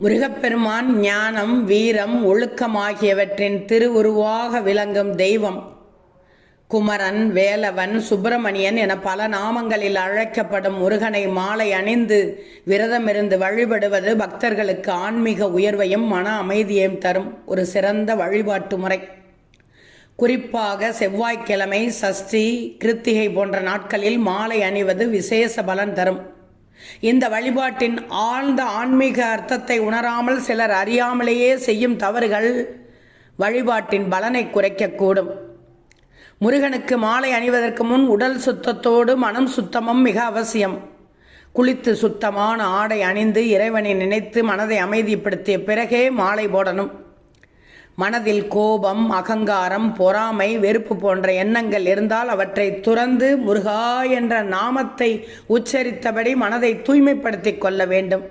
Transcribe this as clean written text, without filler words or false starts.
முருகப்பெருமான் ஞானம், வீரம், ஒழுக்கம் ஆகியவற்றின் திருவுருவாக விளங்கும் தெய்வம். குமரன், வேலவன், சுப்பிரமணியன் என பல நாமங்களில் அழைக்கப்படும் முருகனை மாலை அணிந்து விரதமிருந்து வழிபடுவது பக்தர்களுக்கு ஆன்மீக உயர்வையும் மன அமைதியையும் தரும் ஒரு சிறந்த வழிபாட்டு முறை. குறிப்பாக செவ்வாய்க்கிழமை, சஷ்டி, கிருத்திகை போன்ற நாட்களில் மாலை அணிவது விசேஷ பலன் தரும். இந்த வழிபாட்டின் ஆழ்ந்த ஆன்மீக அர்த்தத்தை உணராமல் சிலர் அறியாமலேயே செய்யும் தவறுகள் வழிபாட்டின் பலனை குறைக்கக்கூடும். முருகனுக்கு மாலை அணிவதற்கு முன் உடல் சுத்தத்தோடு மனம் சுத்தமும் மிக அவசியம். குளித்து சுத்தமான ஆடை அணிந்து இறைவனை நினைத்து மனதை அமைதிப்படுத்திய பிறகே மாலை போடணும். மனதில் கோபம், அகங்காரம், பொறாமை, வெறுப்பு போன்ற எண்ணங்கள் இருந்தால் அவற்றை துறந்து முருகா என்ற நாமத்தை உச்சரித்தபடி மனதை தூய்மைப்படுத்திக் கொள்ள வேண்டும்.